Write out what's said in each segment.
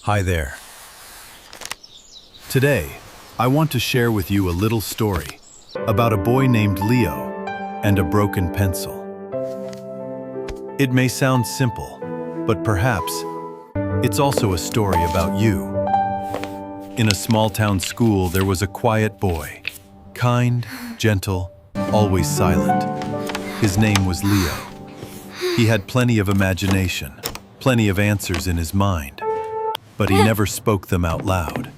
Hi there. Today, I want to share with you a little story about a boy named Leo and a broken pencil. It may sound simple, but perhaps it's also a story about you. In a small-town school, there was a quiet boy, kind, gentle, always silent. His name was Leo. He had plenty of imagination, plenty of answers in his mind, but he never spoke them out loud.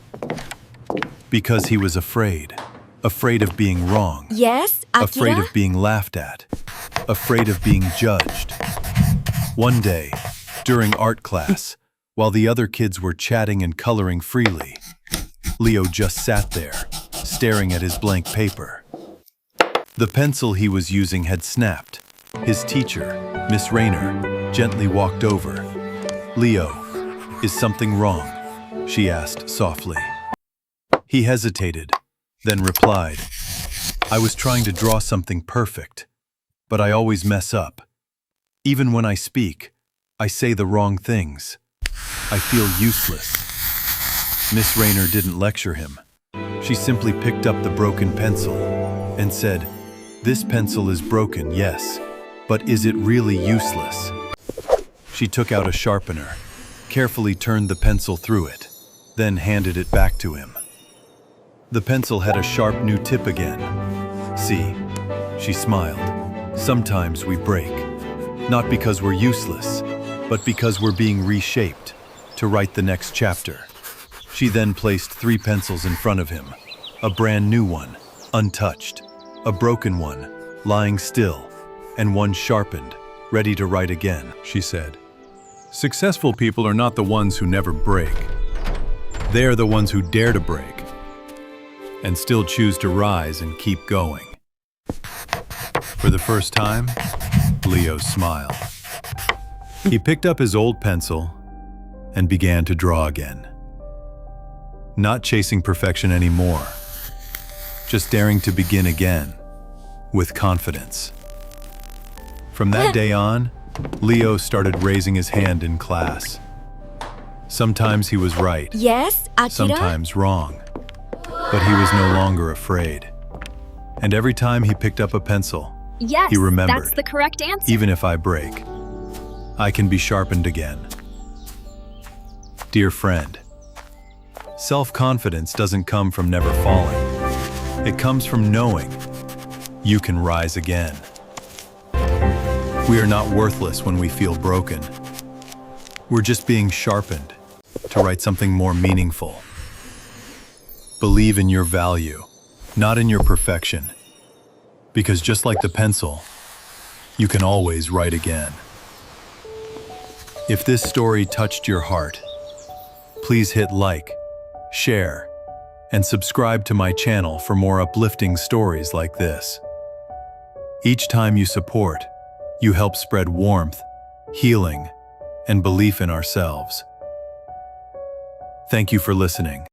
Because he was afraid of being wrong, Yes, Akira? afraid of being laughed at, afraid of being judged. One day, during art class, while the other kids were chatting and coloring freely, Leo just sat there, staring at his blank paper. The pencil he was using had snapped. His teacher, Miss Rayner, gently walked over. "Leo, is something wrong?" she asked softly. He hesitated, then replied, "I was trying to draw something perfect, but I always mess up. Even when I speak, I say the wrong things. I feel useless." Miss Rayner didn't lecture him. She simply picked up the broken pencil and said, "This pencil is broken, yes, but is it really useless?" She took out a sharpener, carefully turned the pencil through it, then handed it back to him. The pencil had a sharp new tip again. "See," she smiled, "sometimes we break, not because we're useless, but because we're being reshaped to write the next chapter." She then placed 3 pencils in front of him, a brand new one, untouched, a broken one, lying still, and one sharpened, ready to write again. She said, "Successful people are not the ones who never break. They are the ones who dare to break and still choose to rise and keep going." For the first time, Leo smiled. He picked up his old pencil and began to draw again. Not chasing perfection anymore, just daring to begin again with confidence. From that day on, Leo started raising his hand in class. Sometimes he was right, Yes, Akira? sometimes wrong, but he was no longer afraid. And every time he picked up a pencil, Yes, he remembered, that's the correct answer. even if I break, I can be sharpened again. Dear friend, self-confidence doesn't come from never falling. It comes from knowing you can rise again. We are not worthless when we feel broken. We're just being sharpened to write something more meaningful. Believe in your value, not in your perfection. Because just like the pencil, you can always write again. If this story touched your heart, please hit like, share, and subscribe to my channel for more uplifting stories like this. Each time you support, you help spread warmth, healing, and belief in ourselves. Thank you for listening.